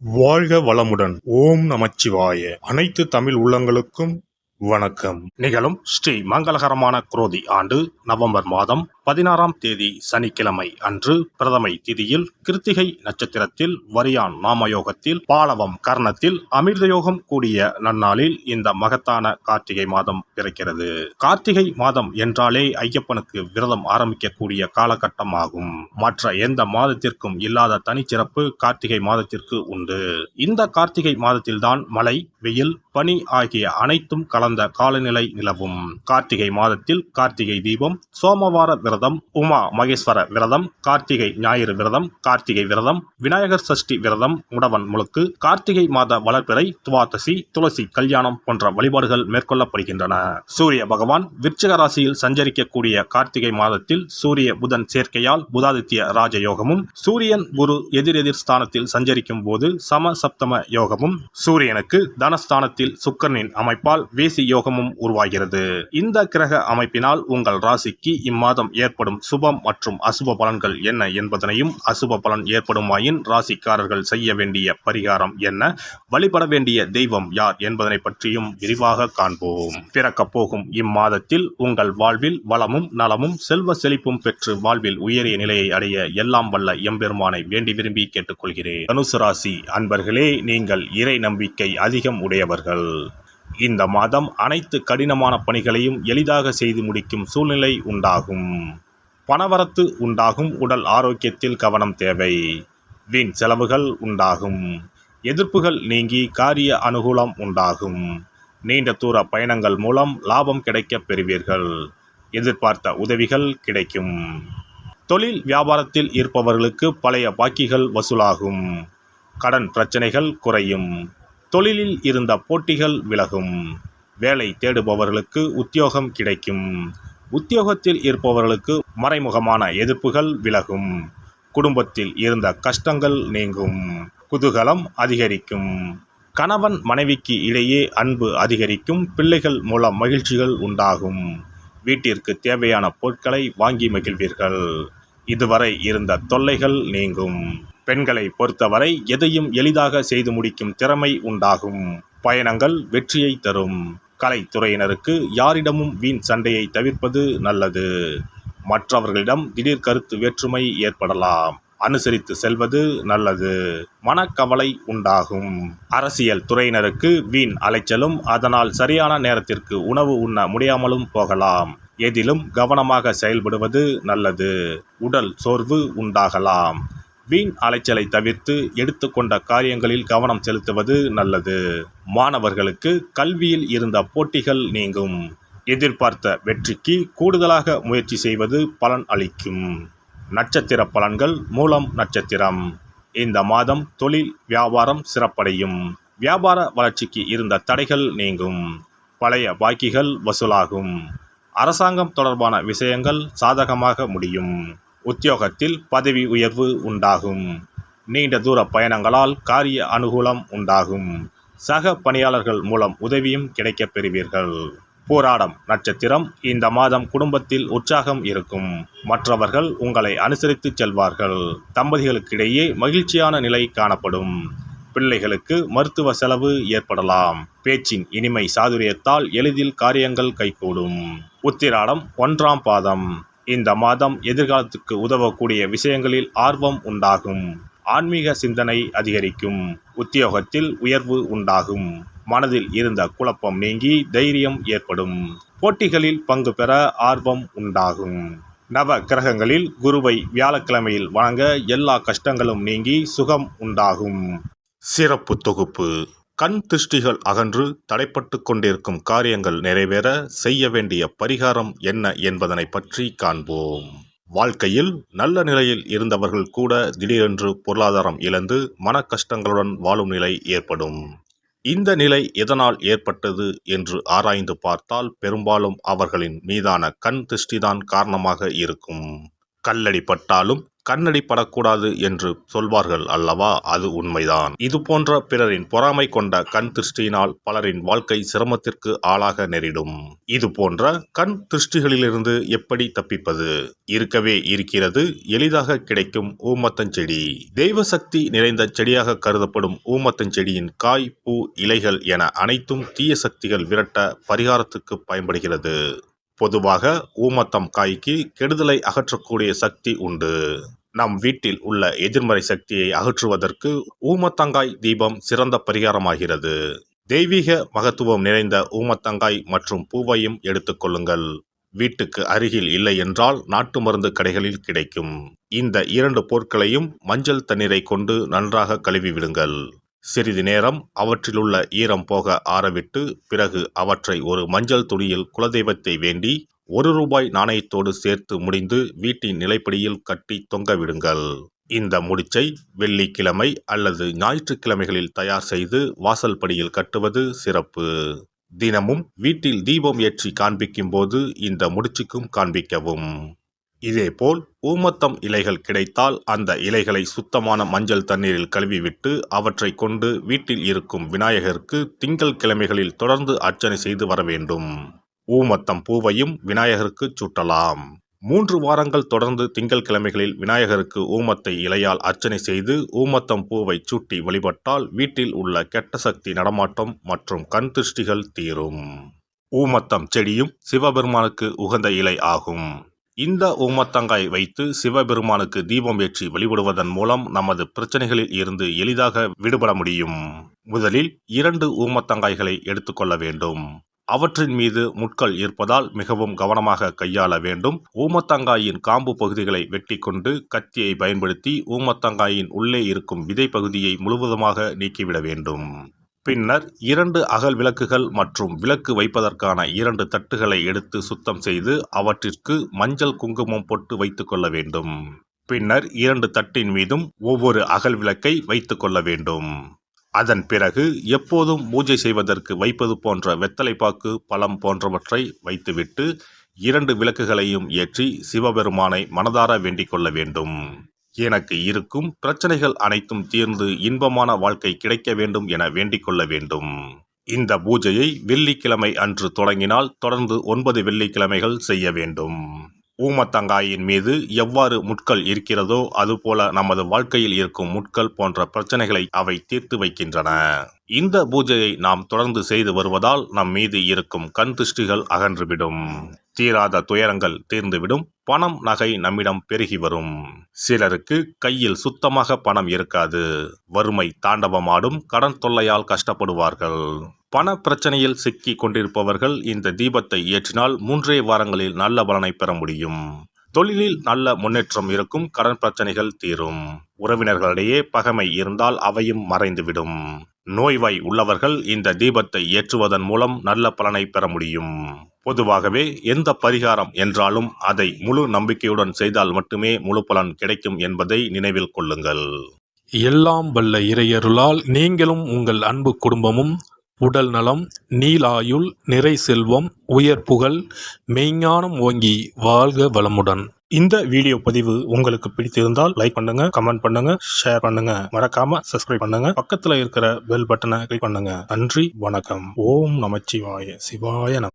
வாழ்க வளமுடன். ஓம் நமச்சிவாய. அனைத்து தமிழ் உள்ளங்களுக்கும் வணக்கம். நிகழும் ஸ்ரீ மங்களகரமான குரோதி ஆண்டு நவம்பர் மாதம் 16ஆம் தேதி சனிக்கிழமை அன்று பிரதமை திதியில் கிருத்திகை நட்சத்திரத்தில் வரியான் நாமயோகத்தில் பாலவம் கர்ணத்தில் அமிர்தயோகம் கூடிய நன்னாளில் இந்த மகத்தான கார்த்திகை மாதம் பிறக்கிறது. கார்த்திகை மாதம் என்றாலே ஐயப்பனுக்கு விரதம் ஆரம்பிக்கக்கூடிய காலகட்டம் ஆகும். மற்ற எந்த மாதத்திற்கும் இல்லாத தனிச்சிறப்பு கார்த்திகை மாதத்திற்கு உண்டு. இந்த கார்த்திகை மாதத்தில்தான் மழை, வெயில், பனி ஆகிய அனைத்தும் கலந்த காலநிலை நிலவும். கார்த்திகை மாதத்தில் கார்த்திகை தீபம், சோமவார விரதம், உமா மகேஸ்வர விரதம், கார்த்திகை ஞாயிறு விரதம், கார்த்திகை விரதம், விநாயகர் சஷ்டி விரதம், முடவன் முழுக்கு, கார்த்திகை மாத வளர்பிறை, துவாதசி, துளசி கல்யாணம் போன்ற வழிபாடுகள் மேற்கொள்ளப்படுகின்றன. சூரிய பகவான் விருச்சிக ராசியில் சஞ்சரிக்கக்கூடிய கார்த்திகை மாதத்தில் சூரிய புதன் சேர்க்கையால் புதாதித்ய ராஜயோகமும், சூரியன் குரு எதிரெதிர் ஸ்தானத்தில் சஞ்சரிக்கும் போது சம சப்தம யோகமும், சூரியனுக்கு தனஸ்தானத்தில் சுக்கிரனின் அமைப்பால் வேசி யோகமும் உருவாகிறது. இந்த கிரக அமைப்பினால் உங்கள் ராசிக்கு இம்மாதம் ஏற்படும் சுபம் மற்றும் அசுப பலன்கள் என்ன என்பதனையும், அசுப பலன் ஏற்படுமாயின் ராசிக்காரர்கள் செய்ய வேண்டிய பரிகாரம் என்ன, வழிபட வேண்டிய தெய்வம் யார் என்பதனை பற்றியும் விரிவாக காண்போம். பிறக்கப் போகும் இம்மாதத்தில் உங்கள் வாழ்வில் வளமும் நலமும் செல்வ செழிப்பும் பெற்று வாழ்வில் உயரிய நிலையை அடைய எல்லாம் வல்ல எம்பெருமானை வேண்டி விரும்பி கேட்டுக்கொள்கிறேன். தனுசு ராசி அன்பர்களே, நீங்கள் இறை நம்பிக்கை அதிகம் உடையவர்கள். இந்த மாதம் அனைத்து கடினமான பணிகளையும் எளிதாக செய்து முடிக்கும் சூழ்நிலை உண்டாகும். பணவரத்து உண்டாகும். உடல் ஆரோக்கியத்தில் கவனம் தேவை. வீண் செலவுகள் உண்டாகும். எதிர்ப்புகள் நீங்கி காரிய அனுகூலம் உண்டாகும். நீண்ட தூர பயணங்கள் மூலம் லாபம் கிடைக்கப் பெறுவீர்கள். எதிர்பார்த்த உதவிகள் கிடைக்கும். தொழில் வியாபாரத்தில் இருப்பவர்களுக்கு பழைய பாக்கிகள் வசூலாகும். கடன் பிரச்சனைகள் குறையும். தொழிலில் இருந்த போட்டிகள் விலகும். வேலை தேடுபவர்களுக்கு உத்தியோகம் கிடைக்கும். உத்தியோகத்தில் இருப்பவர்களுக்கு மறைமுகமான எதிர்ப்புகள் விலகும். குடும்பத்தில் இருந்த கஷ்டங்கள் நீங்கும். குதூகலம் அதிகரிக்கும். கணவன் மனைவிக்கு இடையே அன்பு அதிகரிக்கும். பிள்ளைகள் மூலம் மகிழ்ச்சிகள் உண்டாகும். வீட்டிற்கு தேவையான பொருட்களை வாங்கி மகிழ்வீர்கள். இதுவரை இருந்த தொல்லைகள் நீங்கும். பெண்களை பொறுத்தவரை எதையும் எளிதாக செய்து முடிக்கும் திறமை உண்டாகும். பயணங்கள் வெற்றியை தரும். கலைத்துறையினருக்கு யாரிடமும் வீண் சண்டையை தவிர்ப்பது நல்லது. மற்றவர்களிடம் திடீர் கருத்து வேற்றுமை ஏற்படலாம். அனுசரித்து செல்வது நல்லது. மனக்கவலை உண்டாகும். அரசியல் துறையினருக்கு வீண் அலைச்சலும், அதனால் சரியான நேரத்திற்கு உணவு உண்ண முடியாமலும் போகலாம். எதிலும் கவனமாக செயல்படுவது நல்லது. உடல் சோர்வு உண்டாகலாம். வீண் அலைச்சலை தவிர்த்து எடுத்துக்கொண்ட காரியங்களில் கவனம் செலுத்துவது நல்லது. மாணவர்களுக்கு கல்வியில் இருந்த போட்டிகள் நீங்கும். எதிர்பார்த்த வெற்றிக்கு கூடுதலாக முயற்சி செய்வது பலன் அளிக்கும். நட்சத்திர பலன்கள். மூலம் நட்சத்திரம். இந்த மாதம் தொழில் வியாபாரம் சிறப்படையும். வியாபார வளர்ச்சிக்கு இருந்த தடைகள் நீங்கும். பழைய பாக்கிகள் வசூலாகும். அரசாங்கம் தொடர்பான விஷயங்கள் சாதகமாக முடியும். உத்தியோகத்தில் பதவி உயர்வு உண்டாகும். நீண்ட தூர பயணங்களால் காரிய அனுகூலம் உண்டாகும். சக பணியாளர்கள் மூலம் உதவியும் கிடைக்கப் பெறுவீர்கள். போராடம் நட்சத்திரம். இந்த மாதம் குடும்பத்தில் உற்சாகம் இருக்கும். மற்றவர்கள் உங்களை அனுசரித்து செல்வார்கள். தம்பதிகளுக்கிடையே மகிழ்ச்சியான நிலை காணப்படும். பிள்ளைகளுக்கு மருத்துவ செலவு ஏற்படலாம். பேச்சின் இனிமை சாதுரியத்தால் எளிதில் காரியங்கள் கைகூடும். உத்திராடம் 1ஆம் பாதம். இந்த மாதம் எதிர்காலத்துக்கு உதவக்கூடிய விஷயங்களில் ஆர்வம் உண்டாகும். ஆன்மீக சிந்தனை அதிகரிக்கும். உத்தியோகத்தில் உயர்வு உண்டாகும். மனதில் இருந்த குழப்பம் நீங்கி தைரியம் ஏற்படும். போட்டிகளில் பங்கு பெற ஆர்வம் உண்டாகும். நவ கிரகங்களில் குருவை வியாழக்கிழமையில் வணங்க எல்லா கஷ்டங்களும் நீங்கி சுகம் உண்டாகும். சிறப்பு தொகுப்பு. கண் திருஷ்டிகள் அகன்று தடைப்பட்டு கொண்டிருக்கும் காரியங்கள் நிறைவேற செய்ய வேண்டிய பரிகாரம் என்ன என்பதனை பற்றி காண்போம். வாழ்க்கையில் நல்ல நிலையில் இருந்தவர்கள் கூட திடீரென்று பொருளாதாரம் இழந்து மன கஷ்டங்களுடன் வாழும் நிலை ஏற்படும். இந்த நிலை எதனால் ஏற்பட்டது என்று ஆராய்ந்து பார்த்தால் பெரும்பாலும் அவர்களின் மீதான கண் திருஷ்டிதான் காரணமாக இருக்கும். கல்லடி பட்டாலும் கண்ணடி படக்கூடாது என்று சொல்வார்கள் அல்லவா, அது உண்மைதான். இது போன்ற பிறரின் பொறாமை கொண்ட கண் திருஷ்டியினால் பலரின் வாழ்க்கை சிரமத்திற்கு ஆளாக நேரிடும். இது போன்ற கண் திருஷ்டிகளிலிருந்து எப்படி தப்பிப்பது? இருக்கவே இருக்கிறது எளிதாக கிடைக்கும் ஊமத்தஞ்செடி. தெய்வ சக்தி நிறைந்த செடியாக கருதப்படும் ஊமத்தஞ்செடியின் காய், பூ, இலைகள் என அனைத்தும் தீய சக்திகள் விரட்ட பரிகாரத்துக்கு பயன்படுகிறது. பொதுவாக ஊமத்தம் காய்க்கு கெடுதலை அகற்றக்கூடிய சக்தி உண்டு. நம் வீட்டில் உள்ள எதிர்மறை சக்தியை அகற்றுவதற்கு ஊமத்தங்காய் தீபம் சிறந்த பரிகாரமாகிறது. தெய்வீக மகத்துவம் நிறைந்த ஊமத்தங்காய் மற்றும் பூவையும் எடுத்துக்கொள்ளுங்கள். வீட்டுக்கு அருகில் இல்லை என்றால் நாட்டு மருந்து கடைகளில் கிடைக்கும். இந்த 2 பொருட்களையும் மஞ்சள் தண்ணீரை கொண்டு நன்றாக கழுவி விடுங்கள். சிறிது நேரம் அவற்றிலுள்ள ஈரம் போக ஆறவிட்டு பிறகு அவற்றை ஒரு மஞ்சள் துணியில் குலதெய்வத்தை வேண்டி ₹1 நாணயத்தோடு சேர்த்து முடிந்து வீட்டின் நிலைப்படியில் கட்டி தொங்க விடுங்கள். இந்த முடிச்சை வெள்ளிக்கிழமை அல்லது ஞாயிற்றுக்கிழமைகளில் தயார் செய்து வாசல் படியில் கட்டுவது சிறப்பு. தினமும் வீட்டில் தீபம் ஏற்றி காண்பிக்கும் போது இந்த முடிச்சுக்கும் காண்பிக்கவும். இதேபோல் ஊமத்தம் இலைகள் கிடைத்தால் அந்த இலைகளை சுத்தமான மஞ்சள் தண்ணீரில் கழுவிவிட்டு அவற்றை கொண்டு வீட்டில் இருக்கும் விநாயகருக்கு திங்கள் கிழமைகளில் தொடர்ந்து அர்ச்சனை செய்து வர வேண்டும். ஊமத்தம் பூவையும் விநாயகருக்கு சூட்டலாம். 3 வாரங்கள் தொடர்ந்து திங்கள் கிழமைகளில் விநாயகருக்கு ஊமத்தை இலையால் அர்ச்சனை செய்து ஊமத்தம் பூவை சூட்டி வழிபட்டால் வீட்டில் உள்ள கெட்ட சக்தி நடமாட்டம் மற்றும் கண் திருஷ்டிகள் தீரும். ஊமத்தம் செடியும் சிவபெருமானுக்கு உகந்த இலை ஆகும். இந்த ஊமத்தங்காய் வைத்து சிவபெருமானுக்கு தீபம் ஏற்றி வழிபடுவதன் மூலம் நமது பிரச்சனைகளில் இருந்து எளிதாக விடுபட முடியும். முதலில் 2 ஊமத்தங்காய்களை எடுத்துக்கொள்ள வேண்டும். அவற்றின் மீது முட்கள் இருப்பதால் மிகவும் கவனமாக கையாள வேண்டும். ஊமத்தங்காயின் காம்பு பகுதிகளை வெட்டி கொண்டு கத்தியை பயன்படுத்தி ஊமத்தங்காயின் உள்ளே இருக்கும் விதை பகுதியை முழுவதுமாக நீக்கிவிட வேண்டும். பின்னர் 2 அகல் விளக்குகள் மற்றும் விளக்கு வைப்பதற்கான 2 தட்டுகளை எடுத்து சுத்தம் செய்து அவற்றிற்கு மஞ்சள் குங்குமம் போட்டு வைத்துக் கொள்ள வேண்டும். பின்னர் 2 தட்டின் மீதும் ஒவ்வொரு அகல் விளக்கை வைத்துக் கொள்ள வேண்டும். அதன் பிறகு எப்போதும் பூஜை செய்வதற்கு வைப்பது போன்ற வெத்தலைப்பாக்கு, பழம் போன்றவற்றை வைத்துவிட்டு 2 விளக்குகளையும் ஏற்றி சிவபெருமானை மனதார வேண்டிக் கொள்ள வேண்டும். எனக்கு இருக்கும் பிரச்சனைகள் அனைத்தும் தீர்ந்து இன்பமான வாழ்க்கை கிடைக்க வேண்டும் என வேண்டிக் கொள்ள வேண்டும். இந்த பூஜையை வெள்ளிக்கிழமை அன்று தொடங்கினால் தொடர்ந்து 9 வெள்ளிக்கிழமைகள் செய்ய வேண்டும். ஊமத்தங்காயின் மீது எவ்வாறு முட்கள் இருக்கிறதோ அதுபோல நமது வாழ்க்கையில் இருக்கும் முட்கள் போன்ற பிரச்சனைகளை அவை தீர்த்து வைக்கின்றன. இந்த பூஜையை நாம் தொடர்ந்து செய்து வருவதால் நம் மீது இருக்கும் கண் திருஷ்டிகள் அகன்றுவிடும். தீராத துயரங்கள் தீர்ந்துவிடும். பணம், நகை நம்மிடம் பெருகி வரும். சிலருக்கு கையில் சுத்தமாக பணம் இருக்காது. வறுமை தாண்டவமாடும். கடன் தொல்லையால் கஷ்டப்படுவார்கள். பண பிரச்சனையில் சிக்கி கொண்டிருப்பவர்கள் இந்த தீபத்தை ஏற்றினால் 3 வாரங்களில் நல்ல பலனை பெற முடியும். தொழிலில் நல்ல முன்னேற்றம் இருக்கும். கடன் பிரச்சனைகள் தீரும். உறவினர்களிடையே பகைமை இருந்தால் அவையும் மறைந்துவிடும். நோய்வாய் உள்ளவர்கள் இந்த தீபத்தை ஏற்றுவதன் மூலம் நல்ல பலனை பெற முடியும். பொதுவாகவே எந்த பரிகாரம் என்றாலும் அதை முழு நம்பிக்கையுடன் செய்தால் மட்டுமே முழு பலன் கிடைக்கும் என்பதை நினைவில் கொள்ளுங்கள். எல்லாம் வல்ல இறையருளால் நீங்களும் உங்கள் அன்பு குடும்பமும் உடல் நலம், நீலாயுள், நிறை செல்வம், உயர் புகழ், மெய்ஞானம் ஓங்கி வாழ்க வளமுடன். இந்த வீடியோ பதிவு உங்களுக்கு பிடித்திருந்தால் லைக் பண்ணுங்க, கமெண்ட் பண்ணுங்க, ஷேர் பண்ணுங்க. மறக்காம சப்ஸ்கிரைப் பண்ணுங்க. பக்கத்துல இருக்கிற பெல் பட்டனை கிளிக் பண்ணுங்க. நன்றி, வணக்கம். ஓம் நமச்சிவாய. சிவாய நம.